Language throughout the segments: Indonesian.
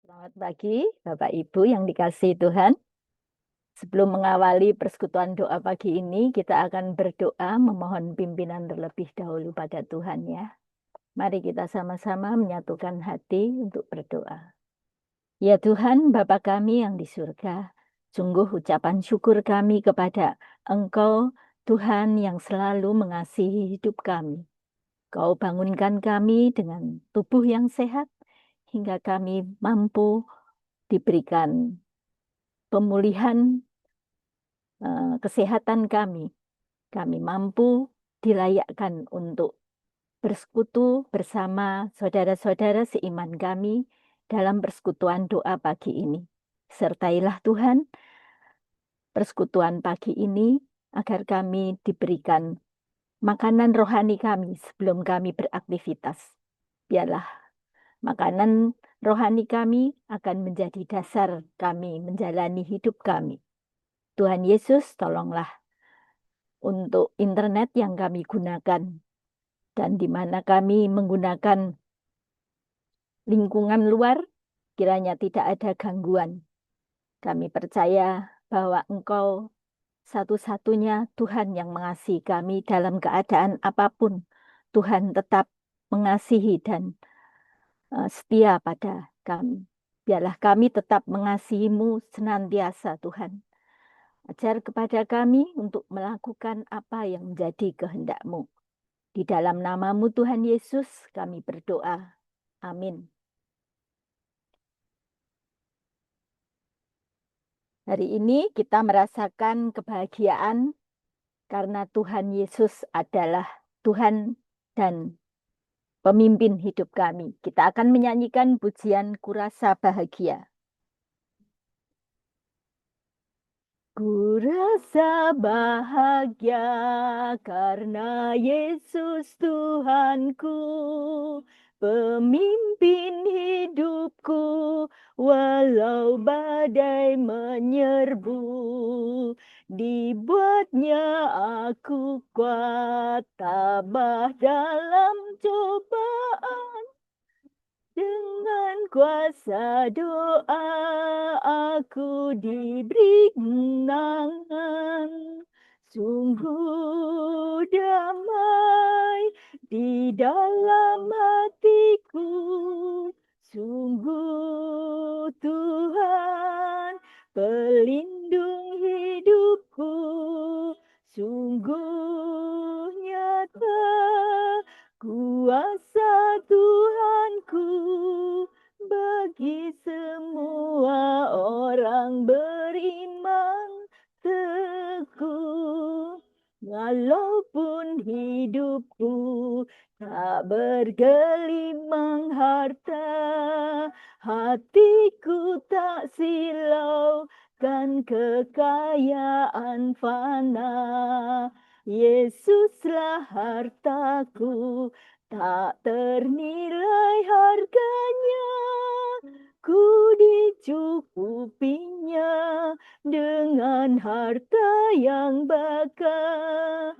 Selamat pagi, Bapak Ibu yang dikasihi Tuhan. Sebelum mengawali persekutuan doa pagi ini, kita akan berdoa memohon pimpinan terlebih dahulu pada Tuhan ya. Mari kita sama-sama menyatukan hati untuk berdoa. Ya Tuhan, Bapa kami yang di surga, sungguh ucapan syukur kami kepada Engkau, Tuhan yang selalu mengasihi hidup kami. Kau bangunkan kami dengan tubuh yang sehat, hingga kami mampu diberikan pemulihan kesehatan kami. Kami mampu dilayakkan untuk bersekutu bersama saudara-saudara seiman kami dalam persekutuan doa pagi ini. Sertailah Tuhan persekutuan pagi ini agar kami diberikan makanan rohani kami sebelum kami beraktivitas. Biarlah makanan rohani kami akan menjadi dasar kami menjalani hidup kami. Tuhan Yesus, tolonglah untuk internet yang kami gunakan dan di mana kami menggunakan lingkungan luar, kiranya tidak ada gangguan. Kami percaya bahwa Engkau satu-satunya Tuhan yang mengasihi kami dalam keadaan apapun. Tuhan tetap mengasihi dan setia pada kami. Biarlah kami tetap mengasihi-Mu senantiasa, Tuhan. Ajar kepada kami untuk melakukan apa yang menjadi kehendak-Mu. Di dalam nama-Mu Tuhan Yesus kami berdoa. Amin. Hari ini kita merasakan kebahagiaan karena Tuhan Yesus adalah Tuhan dan pemimpin hidup kami. Kita akan menyanyikan pujian Kurasa Bahagia. Kurasa bahagia karena Yesus Tuhanku, pemimpin hidupku, walau badai menyerbu, dibuatnya aku kuat, tabah dalam cobaan. Dengan kuasa doa aku diberi kemenangan, sungguh damai di dalam hatiku, sungguh Tuhan pelindung hidupku, sungguh nyata kuasa Tuhanku bagi semua orang beriman teguh. Walaupun hidupku tak bergelimang harta, hatiku tak silau kan kekayaan fana. Yesuslah hartaku, tak ternilai harganya, ku dicukupinya dengan harta yang bakal.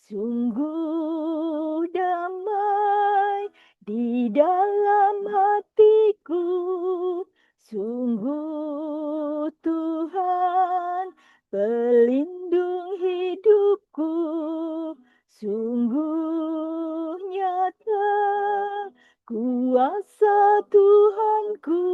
Sungguh damai di dalam hatiku, sungguh Tuhan pelindung hidupku, sungguh nyata kuasa Tuhanku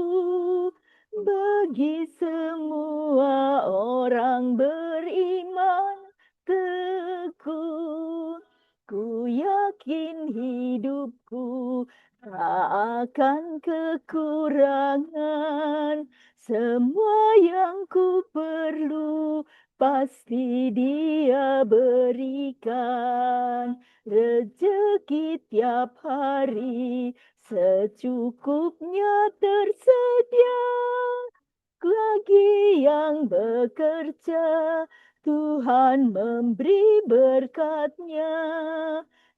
bagi semua orang beriman teguh. Ku yakin hidupku tak akan kekurangan, semua yang ku perlu pasti Dia berikan. Rezeki tiap hari secukupnya tersedia. Bagi yang bekerja, Tuhan memberi berkat-Nya.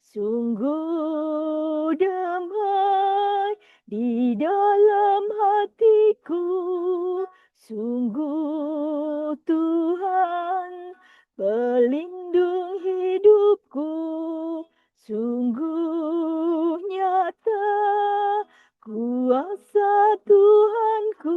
Sungguh damai di dalam hatiku, sungguh Tuhan pelindung hidupku, sungguh nyata kuasa Tuhanku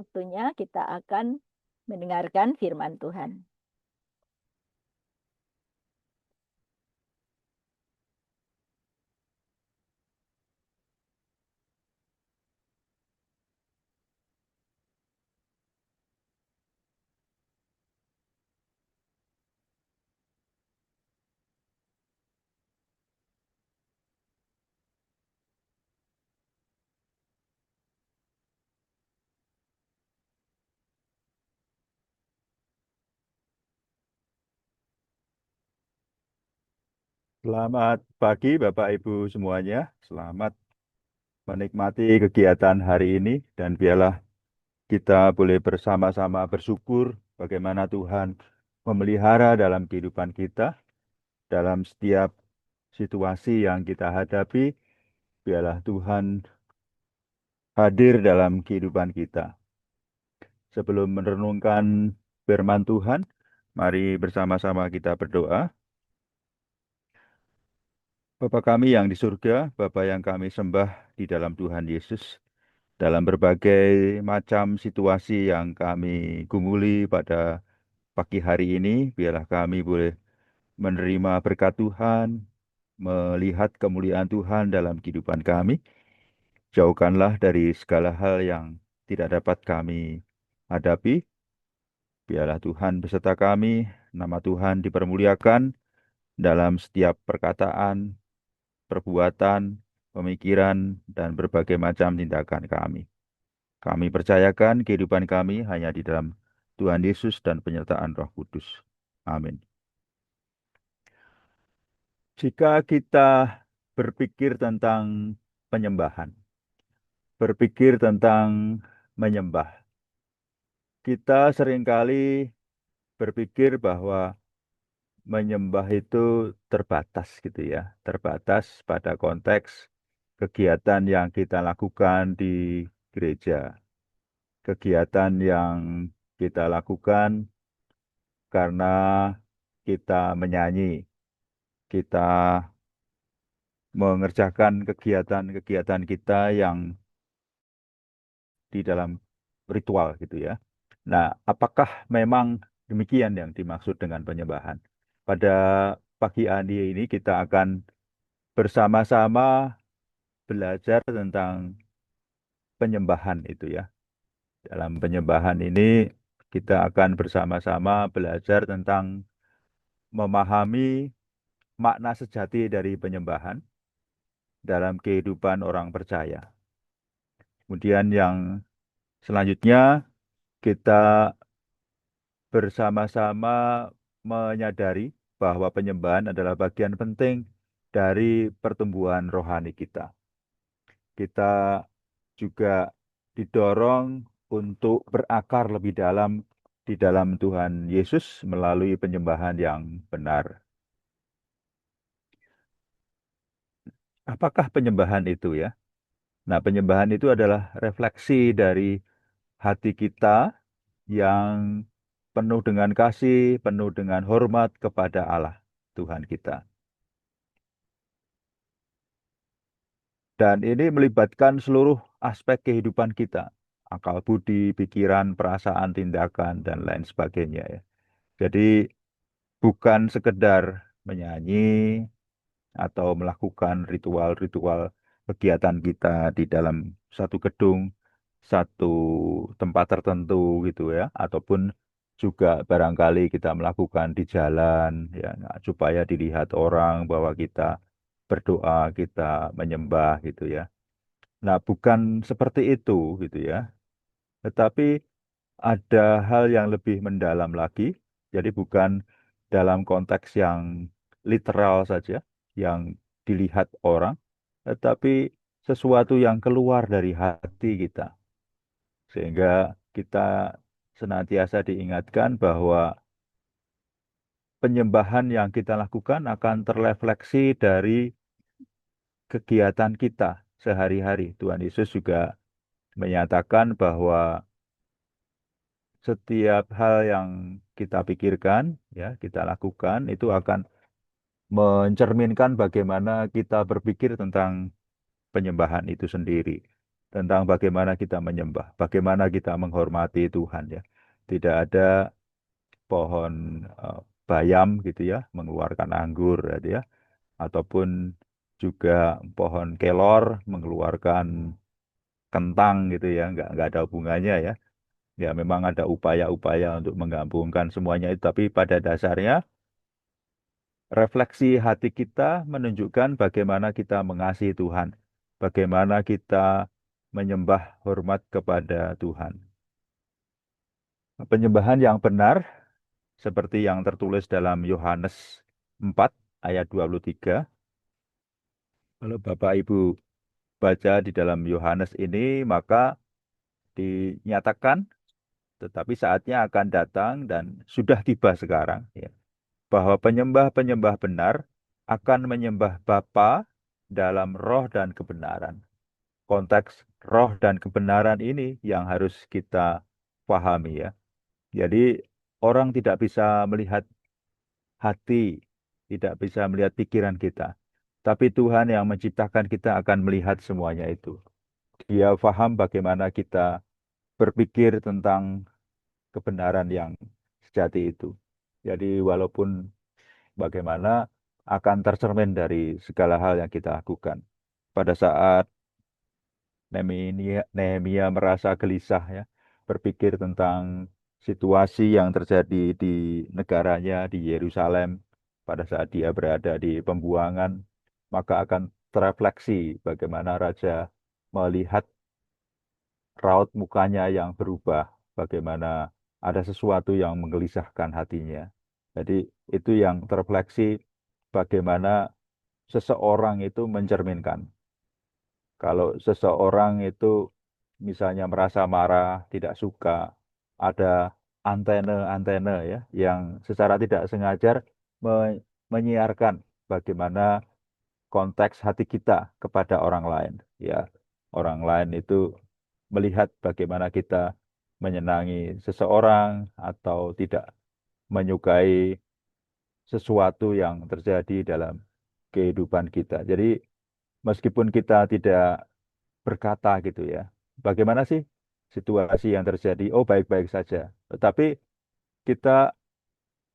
waktunya kita akan mendengarkan firman Tuhan. Selamat pagi Bapak Ibu semuanya. Selamat menikmati kegiatan hari ini dan biarlah kita boleh bersama-sama bersyukur bagaimana Tuhan memelihara dalam kehidupan kita, dalam setiap situasi yang kita hadapi. Biarlah Tuhan hadir dalam kehidupan kita. Sebelum merenungkan firman Tuhan, mari bersama-sama kita berdoa. Bapa kami yang di surga, Bapa yang kami sembah di dalam Tuhan Yesus, dalam berbagai macam situasi yang kami gumuli pada pagi hari ini, biarlah kami boleh menerima berkat Tuhan, melihat kemuliaan Tuhan dalam kehidupan kami. Jauhkanlah dari segala hal yang tidak dapat kami hadapi. Biarlah Tuhan beserta kami, nama Tuhan dipermuliakan dalam setiap perkataan, perbuatan, pemikiran, dan berbagai macam tindakan kami. Kami percayakan kehidupan kami hanya di dalam Tuhan Yesus dan penyertaan Roh Kudus. Amin. Jika kita berpikir tentang penyembahan, berpikir tentang menyembah, kita seringkali berpikir bahwa menyembah itu terbatas gitu ya, terbatas pada konteks kegiatan yang kita lakukan di gereja, kegiatan yang kita lakukan karena kita menyanyi, kita mengerjakan kegiatan-kegiatan kita yang di dalam ritual gitu ya. Nah, apakah memang demikian yang dimaksud dengan penyembahan? Pada pagi hari ini kita akan bersama-sama belajar tentang penyembahan itu ya. Dalam penyembahan ini kita akan bersama-sama belajar tentang memahami makna sejati dari penyembahan dalam kehidupan orang percaya. Kemudian yang selanjutnya kita bersama-sama menyadari bahwa penyembahan adalah bagian penting dari pertumbuhan rohani kita. Kita juga didorong untuk berakar lebih dalam di dalam Tuhan Yesus melalui penyembahan yang benar. Apakah penyembahan itu ya? Nah, penyembahan itu adalah refleksi dari hati kita yang penuh dengan kasih, penuh dengan hormat kepada Allah, Tuhan kita. Dan ini melibatkan seluruh aspek kehidupan kita, akal budi, pikiran, perasaan, tindakan, dan lain sebagainya ya. Jadi bukan sekedar menyanyi atau melakukan ritual-ritual kegiatan kita di dalam satu gedung, satu tempat tertentu gitu ya, ataupun juga barangkali kita melakukan di jalan ya, nah, supaya dilihat orang bahwa kita berdoa, kita menyembah gitu ya. Nah, bukan seperti itu gitu ya. Tetapi ada hal yang lebih mendalam lagi. Jadi bukan dalam konteks yang literal saja, yang dilihat orang, tetapi sesuatu yang keluar dari hati kita. Sehingga kita senantiasa diingatkan bahwa penyembahan yang kita lakukan akan terrefleksi dari kegiatan kita sehari-hari. Tuhan Yesus juga menyatakan bahwa setiap hal yang kita pikirkan, ya, kita lakukan itu akan mencerminkan bagaimana kita berpikir tentang penyembahan itu sendiri. tentang bagaimana kita menyembah, bagaimana kita menghormati Tuhan ya. Tidak ada pohon eh, bayam gitu ya, mengeluarkan anggur gitu ya, ataupun juga pohon kelor mengeluarkan kentang gitu ya, nggak ada hubungannya ya. Ya memang ada upaya-upaya untuk menggabungkan semuanya itu, tapi pada dasarnya refleksi hati kita menunjukkan bagaimana kita mengasihi Tuhan, bagaimana kita menyembah hormat kepada Tuhan. Penyembahan yang benar seperti yang tertulis dalam Yohanes 4 ayat 23. Kalau Bapak Ibu baca di dalam Yohanes ini, maka dinyatakan tetapi saatnya akan datang dan sudah tiba sekarang ya, bahwa penyembah-penyembah benar akan menyembah Bapa dalam roh dan kebenaran. Konteks roh dan kebenaran ini yang harus kita pahami ya. Jadi orang tidak bisa melihat hati, tidak bisa melihat pikiran kita. Tapi Tuhan yang menciptakan kita akan melihat semuanya itu. Dia paham bagaimana kita berpikir tentang kebenaran yang sejati itu. Jadi walaupun bagaimana akan tercermin dari segala hal yang kita lakukan. Pada saat Nehemia merasa gelisah ya, berpikir tentang situasi yang terjadi di negaranya di Yerusalem pada saat dia berada di pembuangan, maka akan terefleksi bagaimana raja melihat raut mukanya yang berubah, bagaimana ada sesuatu yang menggelisahkan hatinya. Jadi itu yang terefleksi bagaimana seseorang itu mencerminkan. Kalau seseorang itu misalnya merasa marah, tidak suka, ada antena-antena ya yang secara tidak sengaja menyiarkan bagaimana konteks hati kita kepada orang lain. Ya, orang lain itu melihat bagaimana kita menyenangi seseorang atau tidak menyukai sesuatu yang terjadi dalam kehidupan kita. Jadi meskipun kita tidak berkata gitu ya, bagaimana sih situasi yang terjadi? Oh baik-baik saja. Tetapi kita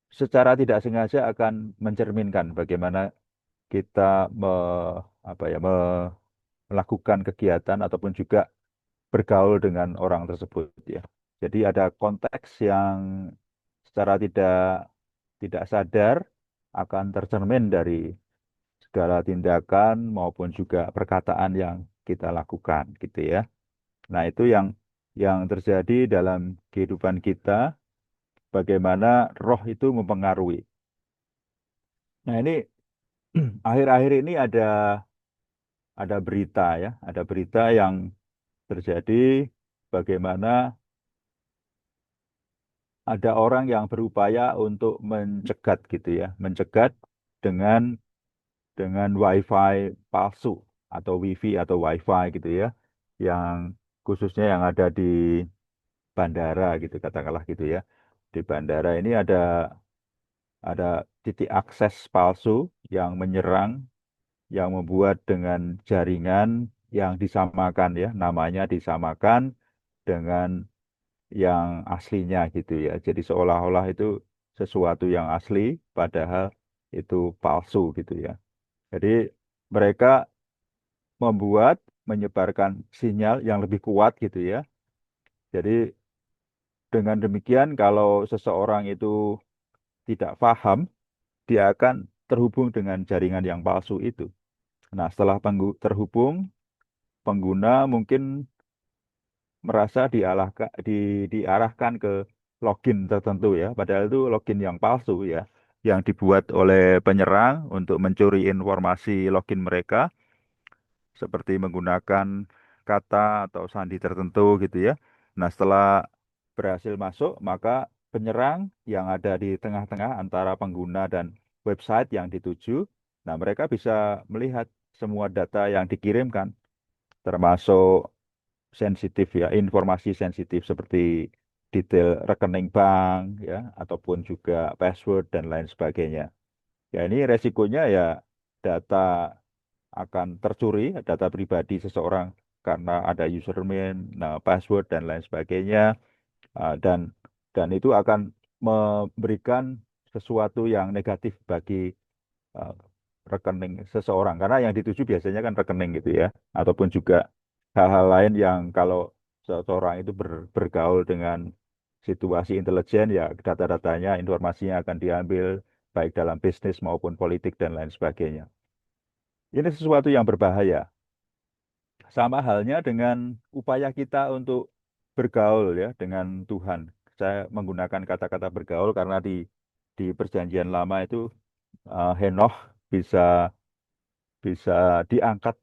secara tidak sengaja akan mencerminkan bagaimana kita me, apa ya, melakukan kegiatan ataupun juga bergaul dengan orang tersebut ya. Jadi ada konteks yang secara tidak sadar akan tercermin dari segala tindakan maupun juga perkataan yang kita lakukan gitu ya. Nah, itu yang terjadi dalam kehidupan kita, bagaimana roh itu mempengaruhi. Nah, ini akhir-akhir ini ada berita ya, ada berita yang terjadi bagaimana ada orang yang berupaya untuk mencegat gitu ya, mencegat dengan WiFi palsu atau WiFi atau WiFi gitu ya, yang khususnya yang ada di bandara gitu katakanlah gitu ya. Di bandara ini ada titik akses palsu yang menyerang, yang membuat dengan jaringan yang disamakan ya, namanya disamakan dengan yang aslinya gitu ya. Jadi seolah-olah itu sesuatu yang asli, padahal itu palsu gitu ya. Jadi mereka menyebarkan sinyal yang lebih kuat gitu ya. Jadi dengan demikian kalau seseorang itu tidak paham, dia akan terhubung dengan jaringan yang palsu itu. Nah, setelah terhubung, pengguna mungkin merasa diarahkan ke login tertentu ya, padahal itu login yang palsu ya, yang dibuat oleh penyerang untuk mencuri informasi login mereka, seperti menggunakan kata atau sandi tertentu gitu ya. Nah, setelah berhasil masuk, maka penyerang yang ada di tengah-tengah antara pengguna dan website yang dituju, nah mereka bisa melihat semua data yang dikirimkan, termasuk sensitif ya, informasi sensitif seperti detail rekening bank ya, ataupun juga password dan lain sebagainya. Ya ini resikonya ya data akan tercuri, data pribadi seseorang karena ada username, nah, password dan lain sebagainya. Dan itu akan memberikan sesuatu yang negatif bagi uh, rekening seseorang karena yang dituju biasanya kan rekening gitu ya, ataupun juga hal-hal lain yang kalau seseorang itu bergaul dengan situasi intelijen ya data-datanya, informasinya akan diambil baik dalam bisnis maupun politik dan lain sebagainya. Ini sesuatu yang berbahaya. Sama halnya dengan upaya kita untuk bergaul ya dengan Tuhan. Saya menggunakan kata-kata bergaul karena di Perjanjian Lama itu Henoch bisa bisa diangkat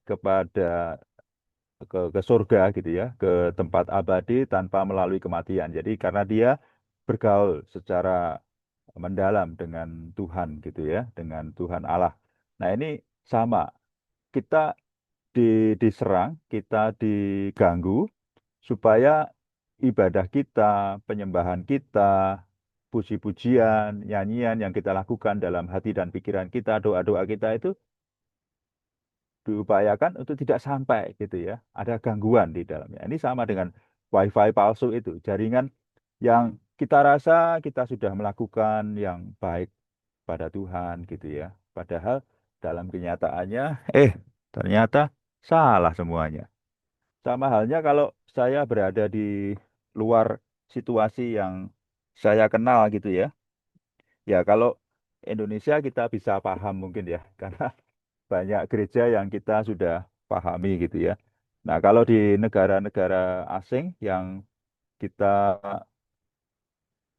ke surga gitu ya, ke tempat abadi tanpa melalui kematian. Jadi karena dia bergaul secara mendalam dengan Tuhan gitu ya, dengan Tuhan Allah. Nah, ini sama. Kita diserang, kita diganggu supaya ibadah kita, penyembahan kita, puji-pujian, nyanyian yang kita lakukan dalam hati dan pikiran kita, doa-doa kita itu diupayakan untuk tidak sampai gitu ya. Ada gangguan di dalamnya. Ini sama dengan wifi palsu itu, jaringan yang kita rasa kita sudah melakukan yang baik pada Tuhan gitu ya. Padahal dalam kenyataannya, ternyata salah semuanya. Sama halnya kalau saya berada di luar situasi yang saya kenal gitu ya. Ya kalau Indonesia kita bisa paham mungkin ya, karena banyak gereja yang kita sudah pahami gitu ya. Nah, kalau di negara-negara asing yang kita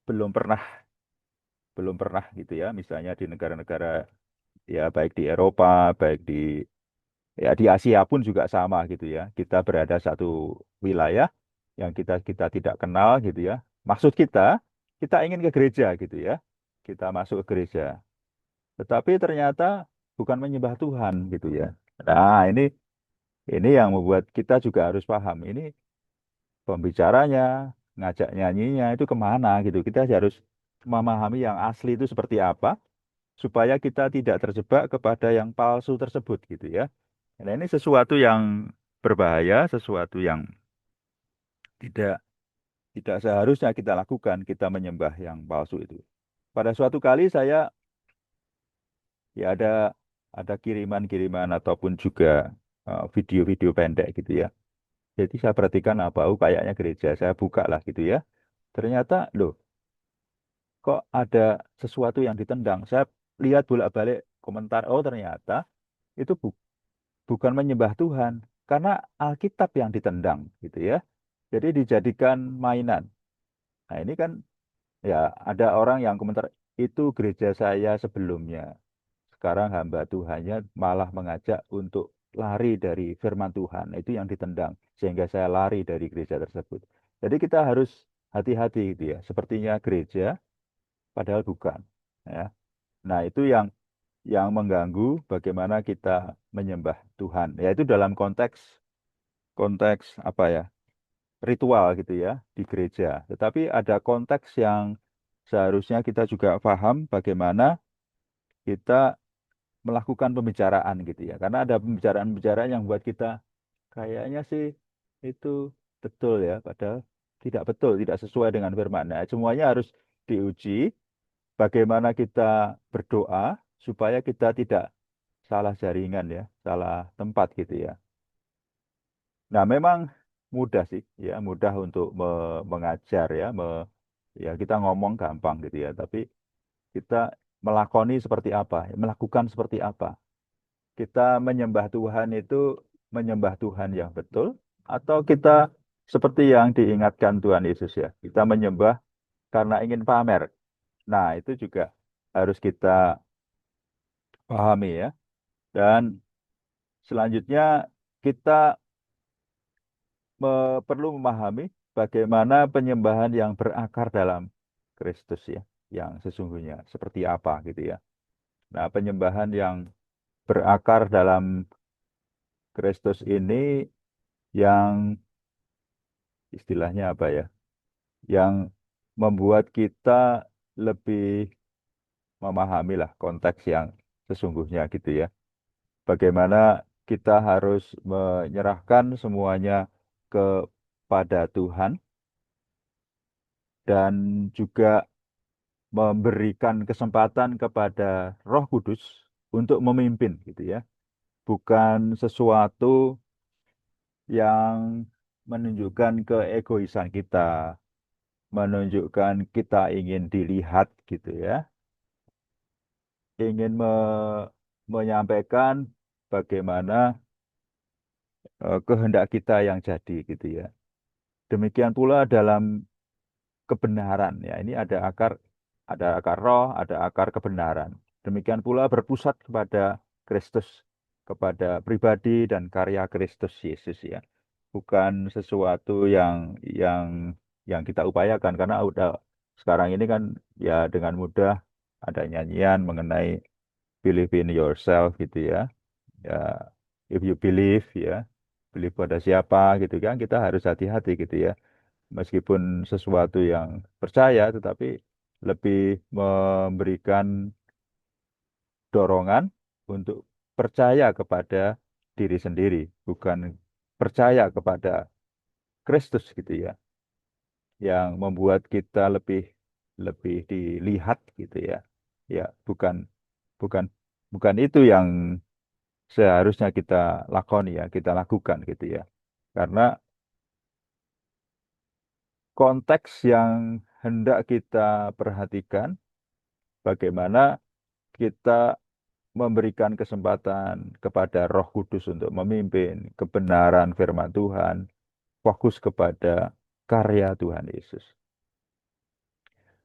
belum pernah gitu ya, misalnya di negara-negara ya baik di Eropa, baik di Asia pun juga sama gitu ya. Kita berada satu wilayah yang kita tidak kenal gitu ya. Maksud kita ingin ke gereja gitu ya. Kita masuk ke gereja. Tetapi ternyata bukan menyembah Tuhan gitu ya. Nah, ini yang membuat kita juga harus paham. Ini pembicaranya, ngajak nyanyinya itu kemana gitu. Kita harus memahami yang asli itu seperti apa supaya kita tidak terjebak kepada yang palsu tersebut gitu ya. Nah, ini sesuatu yang berbahaya, sesuatu yang tidak tidak seharusnya kita lakukan, kita menyembah yang palsu itu. Pada suatu kali saya ya ada kiriman-kiriman ataupun juga video-video pendek gitu ya. Jadi saya perhatikan apa, oh kayaknya gereja, saya buka lah gitu ya. Ternyata loh, kok ada sesuatu yang ditendang. Saya lihat bolak-balik komentar, oh ternyata itu bukan menyembah Tuhan, karena Alkitab yang ditendang gitu ya. Jadi dijadikan mainan. Nah, ini kan ya ada orang yang komentar itu gereja saya sebelumnya. Sekarang hamba Tuhannya malah mengajak untuk lari dari firman Tuhan. Itu yang ditendang sehingga saya lari dari gereja tersebut. Jadi kita harus hati-hati gitu ya. Sepertinya gereja padahal bukan. Ya. Nah, itu yang mengganggu bagaimana kita menyembah Tuhan. Yaitu dalam konteks konteks apa ya? Ritual gitu ya di gereja. Tetapi ada konteks yang seharusnya kita juga paham bagaimana kita melakukan pembicaraan gitu ya. Karena ada pembicaraan-pembicaraan yang buat kita kayaknya sih itu betul ya, padahal tidak betul, tidak sesuai dengan firman. Nah, semuanya harus diuji bagaimana kita berdoa supaya kita tidak salah jaringan ya, salah tempat gitu ya. Nah, memang mudah sih ya, mudah untuk mengajar ya, ya kita ngomong gampang gitu ya, tapi kita melakoni seperti apa, melakukan seperti apa. Kita menyembah Tuhan itu menyembah Tuhan yang betul, atau kita seperti yang diingatkan Tuhan Yesus ya, kita menyembah karena ingin pamer. Nah, itu juga harus kita pahami ya. Dan selanjutnya kita perlu memahami bagaimana penyembahan yang berakar dalam Kristus ya, yang sesungguhnya seperti apa gitu ya. Nah, penyembahan yang berakar dalam Kristus ini yang istilahnya apa ya? Yang membuat kita lebih memahami lah konteks yang sesungguhnya gitu ya. Bagaimana kita harus menyerahkan semuanya kepada Tuhan dan juga memberikan kesempatan kepada Roh Kudus untuk memimpin gitu ya. Bukan sesuatu yang menunjukkan keegoisan kita, menunjukkan kita ingin dilihat gitu ya, ingin menyampaikan bagaimana kehendak kita yang jadi gitu ya. Demikian pula dalam kebenaran ya. Ini ada akar roh, ada akar kebenaran. Demikian pula berpusat kepada Kristus, kepada pribadi dan karya Kristus Yesus ya. Bukan sesuatu yang kita upayakan karena udah sekarang ini kan ya dengan mudah ada nyanyian mengenai believe in yourself gitu ya. Ya, if you believe ya, believe pada siapa gitu kan kita harus hati-hati gitu ya meskipun sesuatu yang percaya, tetapi lebih memberikan dorongan untuk percaya kepada diri sendiri, bukan percaya kepada Kristus gitu ya, yang membuat kita lebih lebih dilihat gitu ya. Ya, bukan bukan bukan itu yang seharusnya kita lakoni ya, kita lakukan gitu ya. Karena konteks yang hendak kita perhatikan bagaimana kita memberikan kesempatan kepada Roh Kudus untuk memimpin kebenaran firman Tuhan, fokus kepada karya Tuhan Yesus.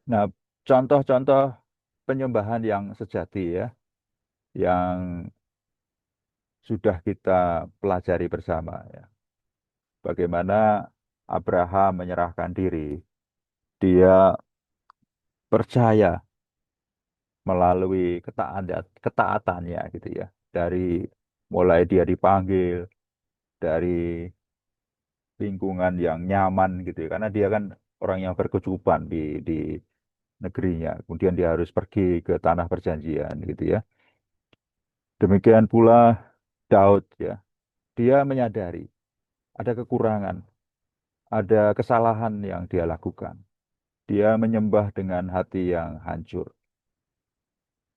Nah, contoh-contoh penyembahan yang sejati ya, yang sudah kita pelajari bersama ya. Bagaimana Abraham menyerahkan diri, dia percaya melalui ketaatannya gitu ya. Dari mulai dia dipanggil dari lingkungan yang nyaman gitu ya. Karena dia kan orang yang berkecukupan di negerinya. Kemudian dia harus pergi ke tanah perjanjian gitu ya. Demikian pula Daud ya. Dia menyadari ada kekurangan, ada kesalahan yang dia lakukan. Dia menyembah dengan hati yang hancur.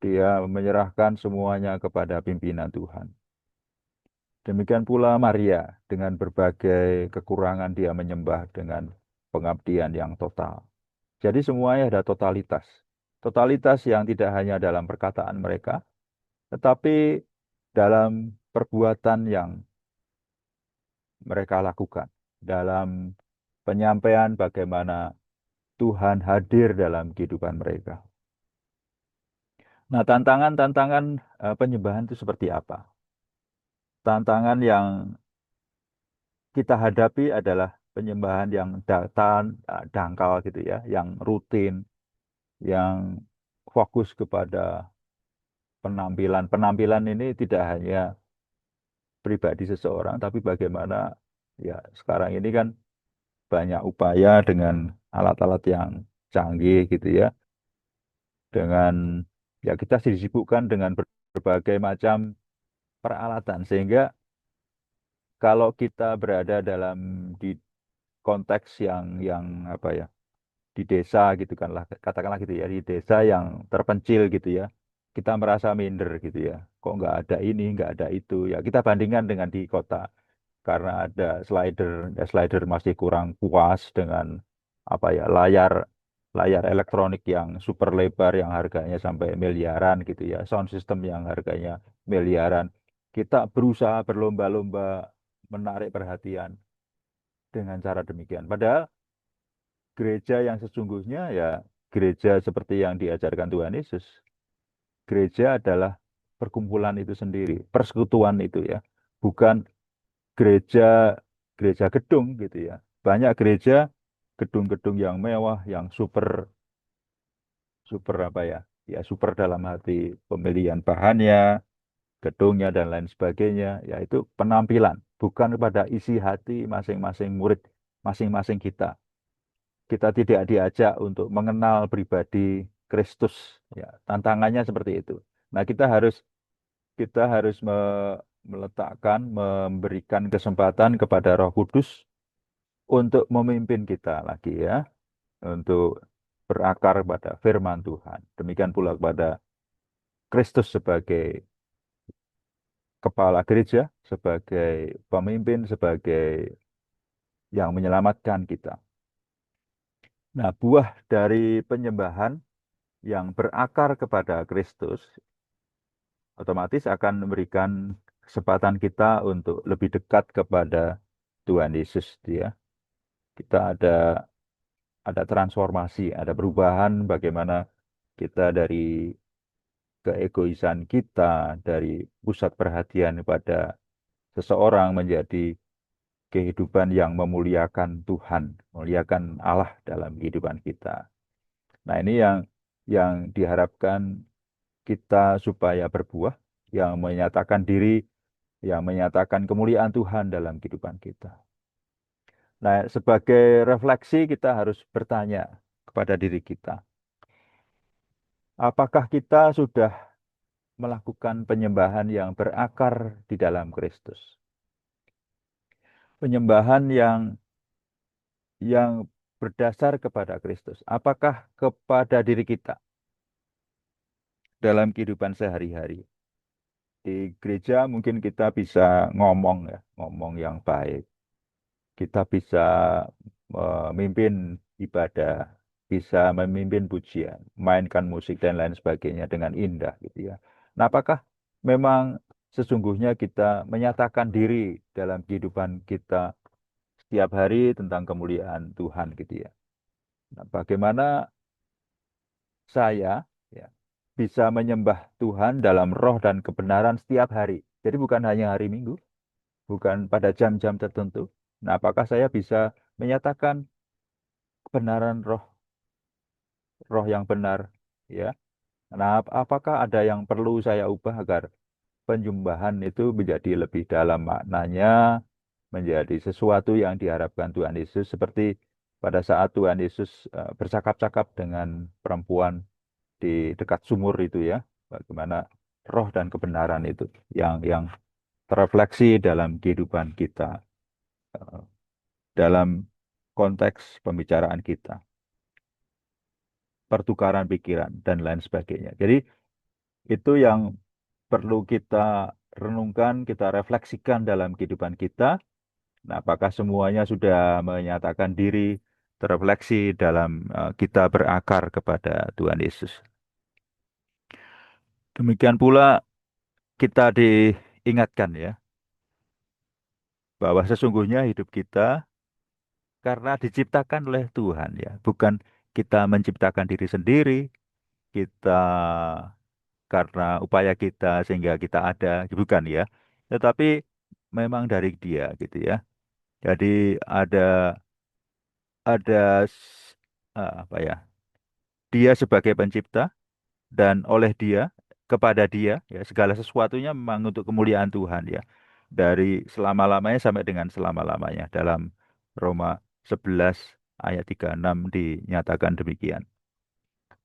Dia menyerahkan semuanya kepada pimpinan Tuhan. Demikian pula Maria, dengan berbagai kekurangan dia menyembah dengan pengabdian yang total. Jadi semuanya ada totalitas. Totalitas yang tidak hanya dalam perkataan mereka, tetapi dalam perbuatan yang mereka lakukan. Dalam penyampaian bagaimana Tuhan hadir dalam kehidupan mereka. Nah, tantangan-tantangan penyembahan itu seperti apa? Tantangan yang kita hadapi adalah penyembahan yang dangkal gitu ya, yang rutin, yang fokus kepada penampilan. Penampilan ini tidak hanya pribadi seseorang, tapi bagaimana ya sekarang ini kan banyak upaya dengan alat-alat yang canggih gitu ya, dengan ya kita disibukkan dengan berbagai macam peralatan sehingga kalau kita berada dalam di konteks yang apa ya di desa gitu kan lah katakanlah gitu ya di desa yang terpencil gitu ya kita merasa minder gitu ya kok nggak ada ini nggak ada itu ya kita bandingkan dengan di kota karena ada slider ya slider masih kurang puas dengan apa ya layar layar elektronik yang super lebar yang harganya sampai miliaran gitu ya sound system yang harganya miliaran kita berusaha berlomba-lomba menarik perhatian dengan cara demikian padahal gereja yang sesungguhnya ya gereja seperti yang diajarkan Tuhan Yesus. Gereja adalah perkumpulan itu sendiri, persekutuan itu ya. Bukan gereja gereja gedung gitu ya. Banyak gereja gedung-gedung yang mewah, yang super super apa ya? Ya super dalam arti pemilihan bahannya, gedungnya dan lain sebagainya. Ya itu penampilan, bukan pada isi hati masing-masing murid, masing-masing kita. Kita tidak diajak untuk mengenal pribadi Kristus. Ya, tantangannya seperti itu. Nah, kita harus meletakkan, memberikan kesempatan kepada Roh Kudus untuk memimpin kita lagi ya, untuk berakar pada firman Tuhan. Demikian pula kepada Kristus sebagai kepala gereja, sebagai pemimpin, sebagai yang menyelamatkan kita. Nah, buah dari penyembahan yang berakar kepada Kristus otomatis akan memberikan kesempatan kita untuk lebih dekat kepada Tuhan Yesus dia. Kita ada transformasi, ada perubahan bagaimana kita dari keegoisan kita, dari pusat perhatian pada seseorang menjadi kehidupan yang memuliakan Tuhan, memuliakan Allah dalam kehidupan kita. Nah, ini yang diharapkan kita supaya berbuah, yang menyatakan diri, yang menyatakan kemuliaan Tuhan dalam kehidupan kita. Nah, sebagai refleksi kita harus bertanya kepada diri kita, apakah kita sudah melakukan penyembahan yang berakar di dalam Kristus? Penyembahan yang berdasar kepada Kristus. Apakah kepada diri kita dalam kehidupan sehari-hari? Di gereja mungkin kita bisa ngomong ya, ngomong yang baik. Kita bisa memimpin ibadah, bisa memimpin pujian, mainkan musik dan lain sebagainya dengan indah gitu ya. Nah, apakah memang sesungguhnya kita menyatakan diri dalam kehidupan kita setiap hari tentang kemuliaan Tuhan gitu ya. Nah, bagaimana saya ya bisa menyembah Tuhan dalam roh dan kebenaran setiap hari. Jadi bukan hanya hari Minggu, bukan pada jam-jam tertentu. Nah, apakah saya bisa menyatakan kebenaran roh yang benar ya? Nah, apakah ada yang perlu saya ubah agar penyembahan itu menjadi lebih dalam maknanya, menjadi sesuatu yang diharapkan Tuhan Yesus seperti pada saat Tuhan Yesus bercakap-cakap dengan perempuan di dekat sumur itu ya, bagaimana roh dan kebenaran itu yang terefleksi dalam kehidupan kita, eh, dalam konteks pembicaraan kita, pertukaran pikiran dan lain sebagainya. Jadi itu yang perlu kita renungkan, kita refleksikan dalam kehidupan kita. Nah, apakah semuanya sudah menyatakan diri terefleksi dalam kita berakar kepada Tuhan Yesus. Demikian pula kita diingatkan ya bahwa sesungguhnya hidup kita karena diciptakan oleh Tuhan ya, bukan kita menciptakan diri sendiri, kita karena upaya kita sehingga kita ada, bukan ya. Tetapi memang dari Dia gitu ya. Jadi ada ada apa ya? Dia sebagai pencipta dan oleh Dia kepada Dia ya segala sesuatunya memang untuk kemuliaan Tuhan ya. Dari selama-lamanya sampai dengan selama-lamanya dalam Roma 11 ayat 36 dinyatakan demikian.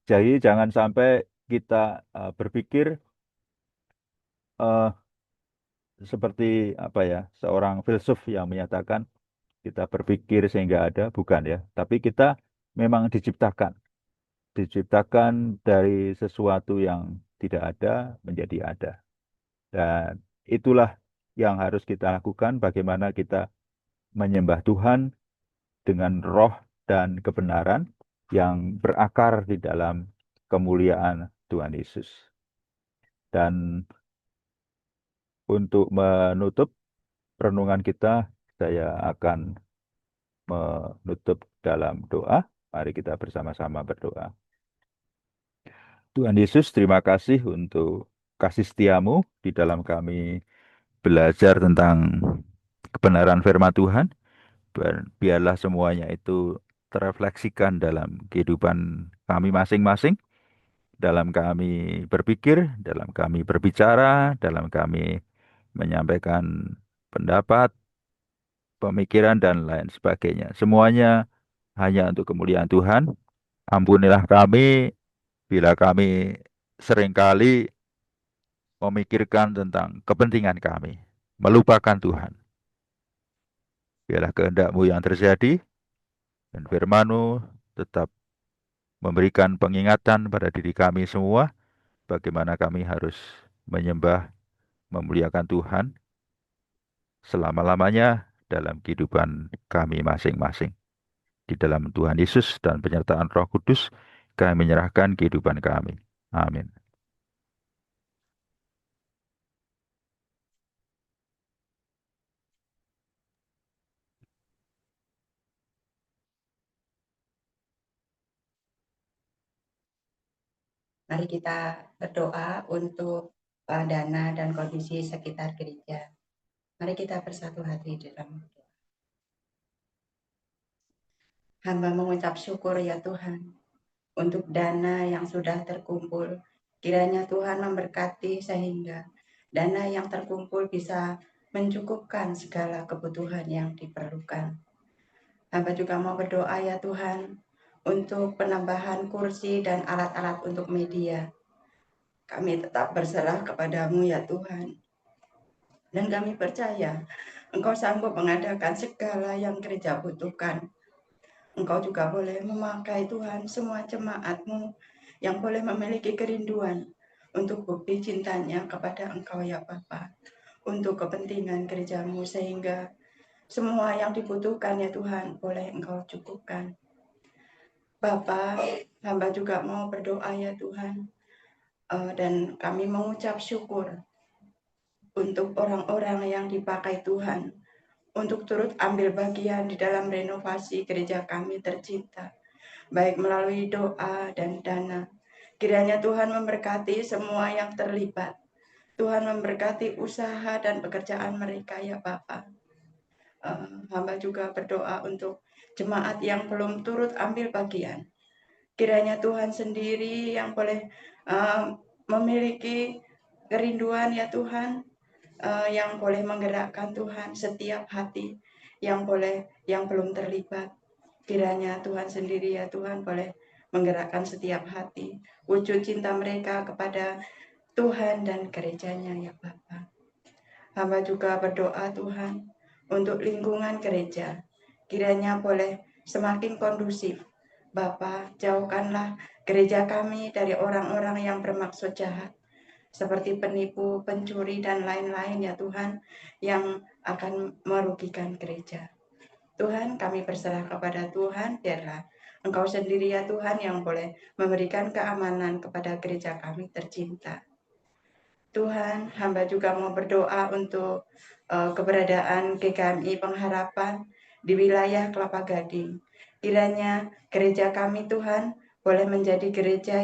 Jadi jangan sampai kita berpikir eh, seperti apa ya, seorang filsuf yang menyatakan kita berpikir sehingga ada, bukan ya. Tapi kita memang diciptakan dari sesuatu yang tidak ada menjadi ada. Dan itulah yang harus kita lakukan, bagaimana kita menyembah Tuhan dengan roh dan kebenaran yang berakar di dalam kemuliaan Tuhan Yesus. Dan untuk menutup renungan kita, saya akan menutup dalam doa. Mari kita bersama-sama berdoa. Tuhan Yesus, terima kasih untuk kasih setiamu di dalam kami belajar tentang kebenaran firman Tuhan. Biarlah semuanya itu terefleksikan dalam kehidupan kami masing-masing, dalam kami berpikir, dalam kami berbicara, dalam kami menyampaikan pendapat, pemikiran, dan lain sebagainya. Semuanya hanya untuk kemuliaan Tuhan. Ampunilah kami bila kami seringkali memikirkan tentang kepentingan kami. melupakan Tuhan. Biarlah kehendak-Mu yang terjadi dan firman-Mu tetap memberikan pengingatan pada diri kami semua bagaimana kami harus menyembah, memuliakan Tuhan selama-lamanya dalam kehidupan kami masing-masing. Di dalam Tuhan Yesus dan penyertaan Roh Kudus, kami menyerahkan kehidupan kami. Amin. Mari kita berdoa untuk dana dan kondisi sekitar gereja. Mari kita bersatu hati dalam doa. Hamba mengucap syukur ya Tuhan untuk dana yang sudah terkumpul. Kiranya Tuhan memberkati sehingga dana yang terkumpul bisa mencukupkan segala kebutuhan yang diperlukan. Hamba juga mau berdoa ya Tuhan untuk penambahan kursi dan alat-alat untuk media. Kami tetap berserah kepadamu ya Tuhan. Dan kami percaya Engkau sanggup mengadakan segala yang gereja butuhkan. Engkau juga boleh memakai Tuhan semua jemaat-Mu yang boleh memiliki kerinduan untuk bukti cintanya kepada Engkau ya Bapa. Untuk kepentingan gereja-Mu sehingga semua yang dibutuhkan ya Tuhan boleh Engkau cukupkan. Bapa, hamba juga mau berdoa ya Tuhan. Dan kami mengucap syukur untuk orang-orang yang dipakai Tuhan untuk turut ambil bagian di dalam renovasi gereja kami tercinta, baik melalui doa dan dana. Kiranya Tuhan memberkati semua yang terlibat. Tuhan memberkati usaha dan pekerjaan mereka ya Bapa. Hamba juga berdoa untuk jemaat yang belum turut ambil bagian. Kiranya Tuhan sendiri yang boleh memiliki kerinduan ya Tuhan, yang boleh menggerakkan Tuhan setiap hati yang belum terlibat. Kiranya Tuhan sendiri ya Tuhan boleh menggerakkan setiap hati wujud cinta mereka kepada Tuhan dan gerejanya ya Bapa. Hamba juga berdoa Tuhan untuk lingkungan gereja. Kiranya boleh semakin kondusif. Bapa, jauhkanlah gereja kami dari orang-orang yang bermaksud jahat seperti penipu, pencuri, dan lain-lain ya Tuhan yang akan merugikan gereja. Tuhan, kami berserah kepada Tuhan, biarlah Engkau sendiri ya Tuhan yang boleh memberikan keamanan kepada gereja kami tercinta. Tuhan, hamba juga mau berdoa untuk keberadaan GKMI Pengharapan di wilayah Kelapa Gading. Kiranya gereja kami Tuhan boleh menjadi gereja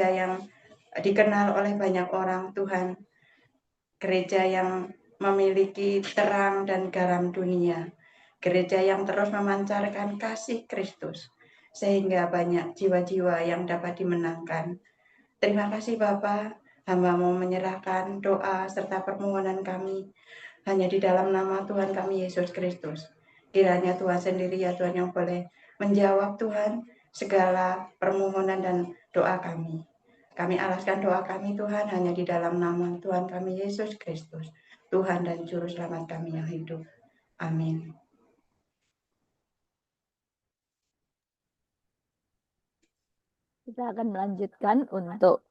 yang dikenal oleh banyak orang Tuhan. Gereja yang memiliki terang dan garam dunia. Gereja yang terus memancarkan kasih Kristus sehingga banyak jiwa-jiwa yang dapat dimenangkan. Terima kasih Bapa, hamba mau menyerahkan doa serta permohonan kami hanya di dalam nama Tuhan kami Yesus Kristus. Kiranya Tuhan sendiri ya Tuhan yang boleh menjawab Tuhan segala permohonan dan doa kami. Kami alaskan doa kami Tuhan hanya di dalam nama Tuhan kami Yesus Kristus, Tuhan dan Juru Selamat kami yang hidup. Amin. Kita akan melanjutkan untuk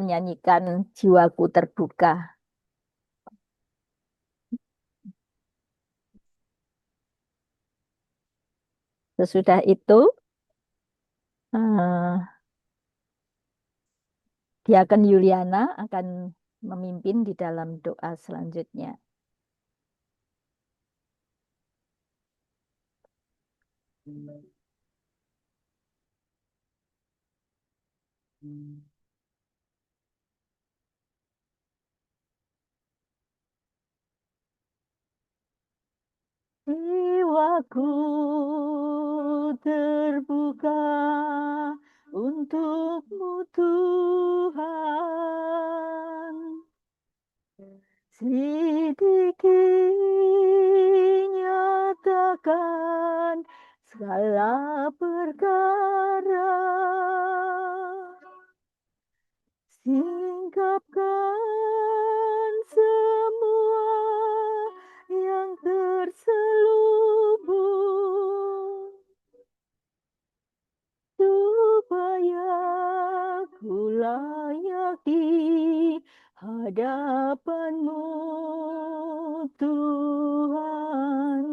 menyanyikan Jiwaku Terbuka. Sesudah itu, Diaken Yuliana akan memimpin di dalam doa selanjutnya. Jiwaku terbuka untuk-Mu Tuhan. Selidiki, nyatakan segala perkara. Singkapkan hadapan-Mu, Tuhan.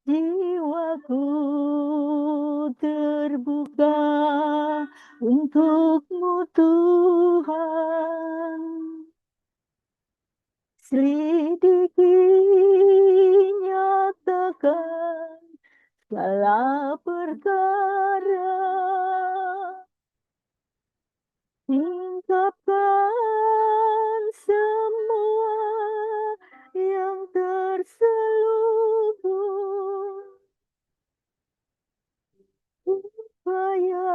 Jiwaku terbuka untuk-Mu, Tuhan. Selidiki, nyatakan segala perkara. Ungkapkan semua yang terselubung, supaya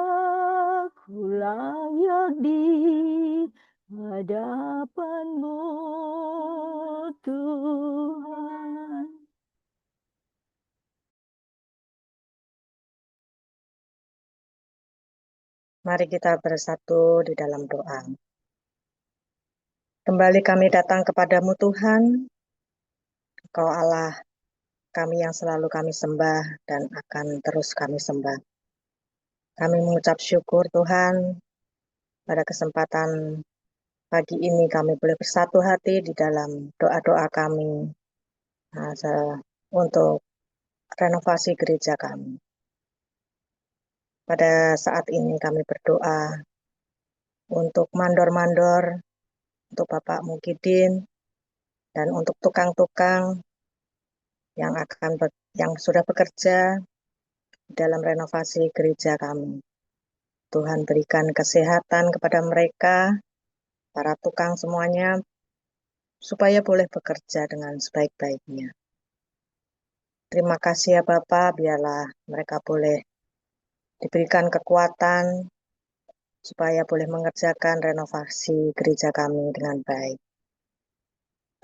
ku layak di hadapan-Mu, Tuhan. Mari kita bersatu di dalam doa. Kembali kami datang kepadamu Tuhan, Engkau Allah kami yang selalu kami sembah dan akan terus kami sembah. Kami mengucap syukur Tuhan, pada kesempatan pagi ini kami boleh bersatu hati di dalam doa-doa kami untuk renovasi gereja kami. Pada saat ini kami berdoa untuk mandor-mandor, untuk Bapak Mukidin, dan untuk tukang-tukang yang sudah bekerja dalam renovasi gereja kami. Tuhan berikan kesehatan kepada mereka, para tukang semuanya, supaya boleh bekerja dengan sebaik-baiknya. Terima kasih ya Bapak, biarlah mereka boleh diberikan kekuatan, supaya boleh mengerjakan renovasi gereja kami dengan baik.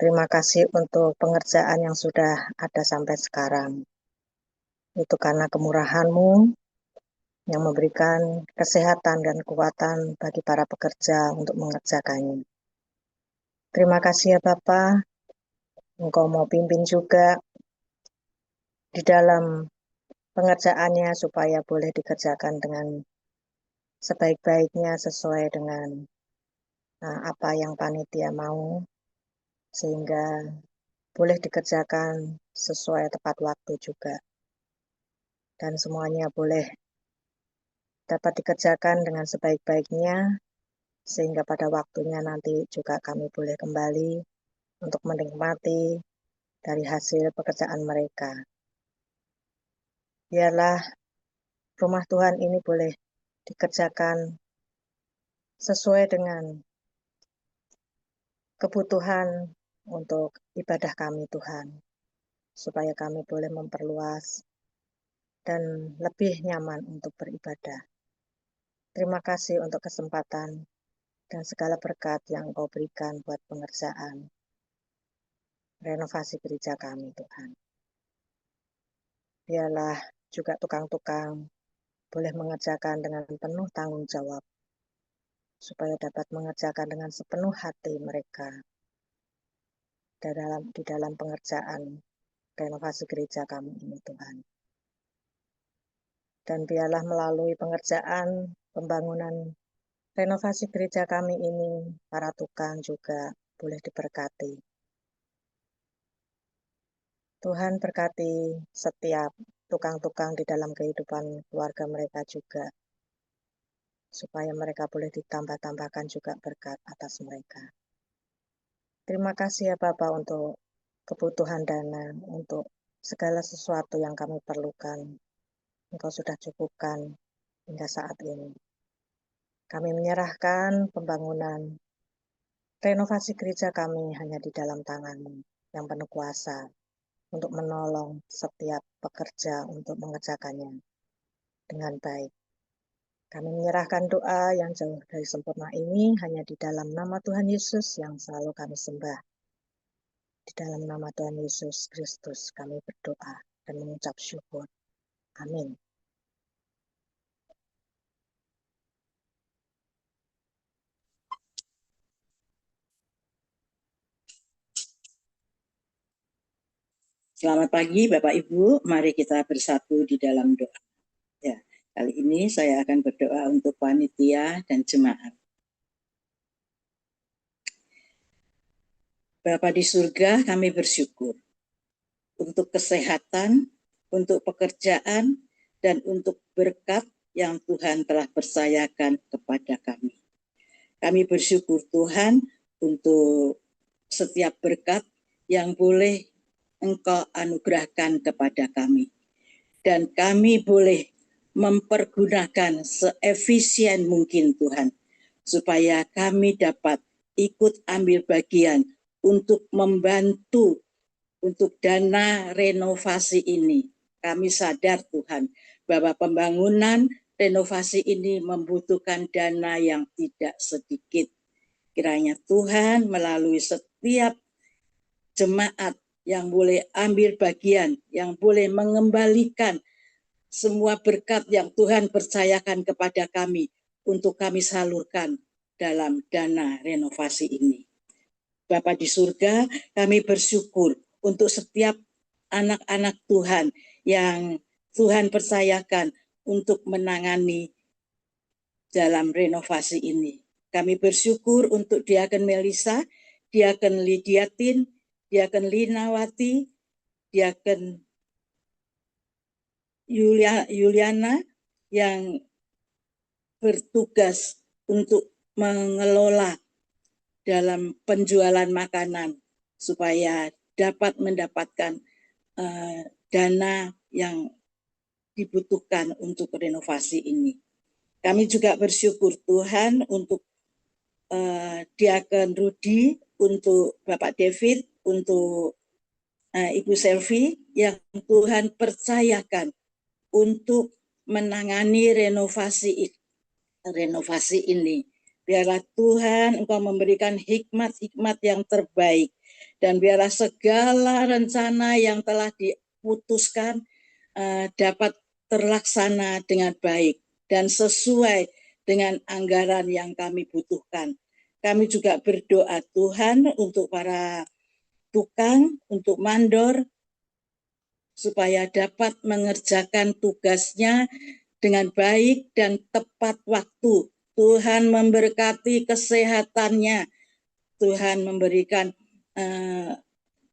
Terima kasih untuk pengerjaan yang sudah ada sampai sekarang. Itu karena kemurahan-Mu yang memberikan kesehatan dan kekuatan bagi para pekerja untuk mengerjakannya. Terima kasih ya Bapak, Engkau mau pimpin juga di dalam pengerjaannya supaya boleh dikerjakan dengan sebaik-baiknya sesuai dengan apa yang panitia mau, sehingga boleh dikerjakan sesuai tepat waktu juga. Dan semuanya boleh dapat dikerjakan dengan sebaik-baiknya, sehingga pada waktunya nanti juga kami boleh kembali untuk menikmati dari hasil pekerjaan mereka. Biarlah rumah Tuhan ini boleh dikerjakan sesuai dengan kebutuhan untuk ibadah kami Tuhan, supaya kami boleh memperluas dan lebih nyaman untuk beribadah. Terima kasih untuk kesempatan dan segala berkat yang Engkau berikan buat pengerjaan renovasi gereja kami Tuhan. Biarlah juga tukang-tukang boleh mengerjakan dengan penuh tanggung jawab, supaya dapat mengerjakan dengan sepenuh hati mereka di dalam pengerjaan renovasi gereja kami ini Tuhan. Dan biarlah melalui pengerjaan pembangunan renovasi gereja kami ini, para tukang juga boleh diberkati. Tuhan berkati setiap tukang-tukang di dalam kehidupan keluarga mereka juga, supaya mereka boleh ditambah-tambahkan juga berkat atas mereka. Terima kasih ya Bapak untuk kebutuhan dana, untuk segala sesuatu yang kami perlukan. Engkau sudah cukupkan hingga saat ini. Kami menyerahkan pembangunan renovasi gereja kami hanya di dalam tangan-Mu yang penuh kuasa, untuk menolong setiap pekerja untuk mengerjakannya dengan baik. Kami menyerahkan doa yang jauh dari sempurna ini hanya di dalam nama Tuhan Yesus yang selalu kami sembah. Di dalam nama Tuhan Yesus Kristus kami berdoa dan mengucap syukur. Amin. Selamat pagi Bapak Ibu, mari kita bersatu di dalam doa. Ya, kali ini saya akan berdoa untuk panitia dan jemaat. Bapa di surga, kami bersyukur untuk kesehatan, untuk pekerjaan, dan untuk berkat yang Tuhan telah percayakan kepada kami. Kami bersyukur Tuhan untuk setiap berkat yang boleh Engkau anugerahkan kepada kami. Dan kami boleh mempergunakan seefisien mungkin Tuhan, supaya kami dapat ikut ambil bagian untuk membantu untuk dana renovasi ini. Kami sadar Tuhan bahwa pembangunan renovasi ini membutuhkan dana yang tidak sedikit. Kiranya Tuhan melalui setiap jemaat yang boleh ambil bagian, yang boleh mengembalikan semua berkat yang Tuhan percayakan kepada kami untuk kami salurkan dalam dana renovasi ini. Bapa di surga, kami bersyukur untuk setiap anak-anak Tuhan yang Tuhan percayakan untuk menangani dalam renovasi ini. Kami bersyukur untuk Diaken Melisa, Diaken Lidiatin, Diaken Linawati, Diaken Yuliana yang bertugas untuk mengelola dalam penjualan makanan supaya dapat mendapatkan dana yang dibutuhkan untuk renovasi ini. Kami juga bersyukur Tuhan untuk Diaken Rudi, untuk Bapak David, untuk Ibu Selvi yang Tuhan percayakan untuk menangani renovasi ini. Biarlah Tuhan Engkau memberikan hikmat-hikmat yang terbaik, dan biarlah segala rencana yang telah diputuskan dapat terlaksana dengan baik dan sesuai dengan anggaran yang kami butuhkan. Kami juga berdoa Tuhan untuk para tukang, untuk mandor, supaya dapat mengerjakan tugasnya dengan baik dan tepat waktu. Tuhan memberkati kesehatannya. Tuhan memberikan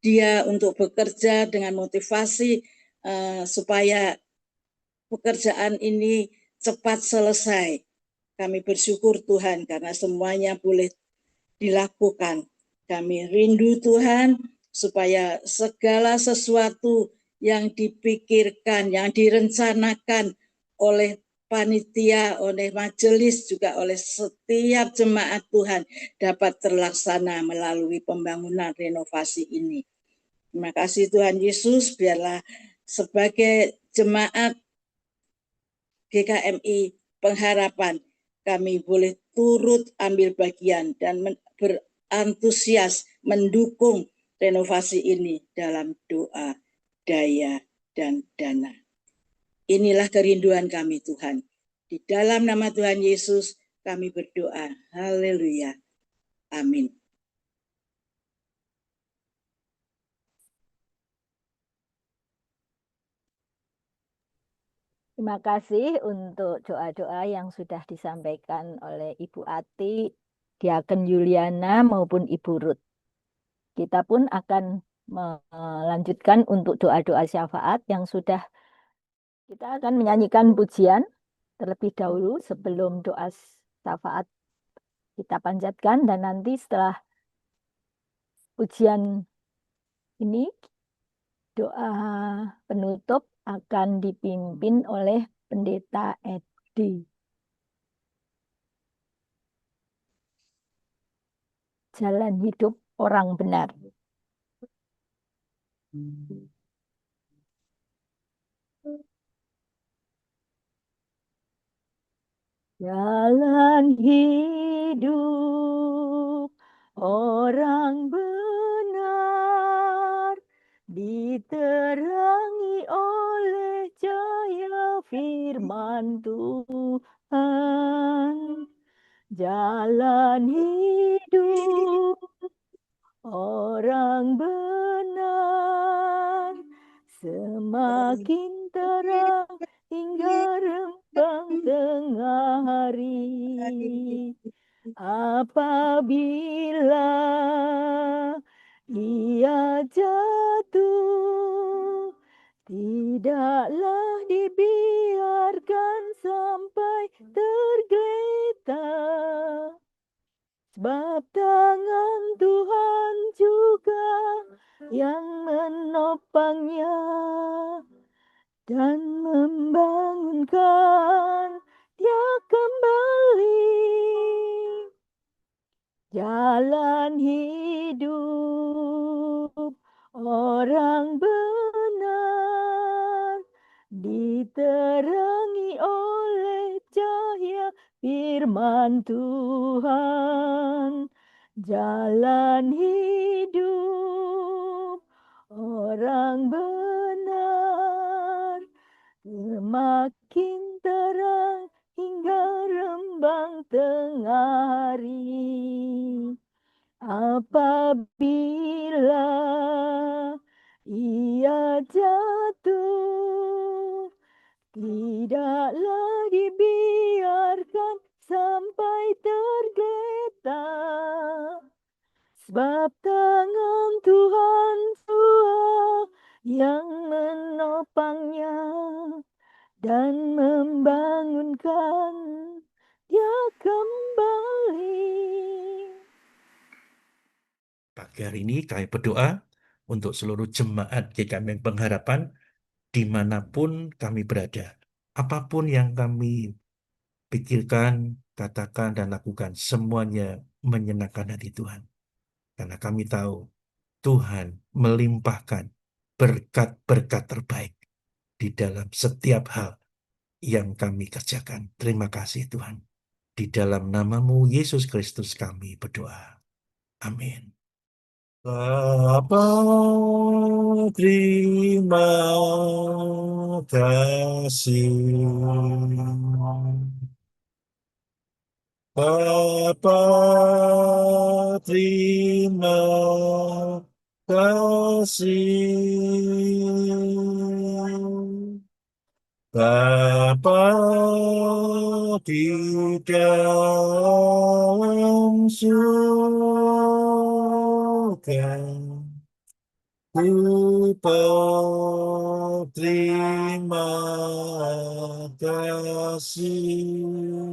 dia untuk bekerja dengan motivasi supaya pekerjaan ini cepat selesai. Kami bersyukur Tuhan karena semuanya boleh dilakukan. Kami rindu Tuhan supaya segala sesuatu yang dipikirkan, yang direncanakan oleh panitia, oleh majelis, juga oleh setiap jemaat Tuhan dapat terlaksana melalui pembangunan renovasi ini. Terima kasih Tuhan Yesus, biarlah sebagai jemaat GKMI Pengharapan kami boleh turut ambil bagian dan berantusias mendukung renovasi ini dalam doa, daya, dan dana. Inilah kerinduan kami Tuhan. Di dalam nama Tuhan Yesus kami berdoa. Haleluya. Amin. Terima kasih untuk doa-doa yang sudah disampaikan oleh Ibu Ati, Diaken Yuliana maupun Ibu Ruth. Kita pun akan melanjutkan untuk doa-doa syafaat yang sudah kita akan menyanyikan pujian terlebih dahulu sebelum doa syafaat kita panjatkan, dan nanti setelah pujian ini doa penutup akan dipimpin oleh Pendeta Edi. Jalan hidup orang benar. Jalan hidup orang benar diterangi oleh cahaya firman Tuhan. Jalan hidup orang benar semakin terang hingga rembang tengah hari. Apabila Ia jatuh, tidaklah dibiarkan sampai tergeletak. Sebab tangan Tuhan juga yang menopangnya dan membangunkan dia kembali. Jalan hidup orang benar diterangi oleh cahaya firman Tuhan. Jalan hidup orang benar semakin terang hingga rembang tengah hari. Apabila ia jatuh, tidaklah dibiarkan sampai tergeletak. Sebab tangan Tuhan Tuhan yang menopangnya dan membangunkan dia kembali. Pagi hari ini kami berdoa untuk seluruh jemaat GKMM Pengharapan dimanapun kami berada. Apapun yang kami pikirkan, katakan, dan lakukan, semuanya menyenangkan hati Tuhan. Karena kami tahu Tuhan melimpahkan berkat-berkat terbaik di dalam setiap hal yang kami kerjakan. Terima kasih Tuhan. Di dalam nama-Mu Yesus Kristus kami berdoa. Amin. Bapa, terima kasih. Bapa, terima kasih. Bapa di dalam surga, ku berterima kasih.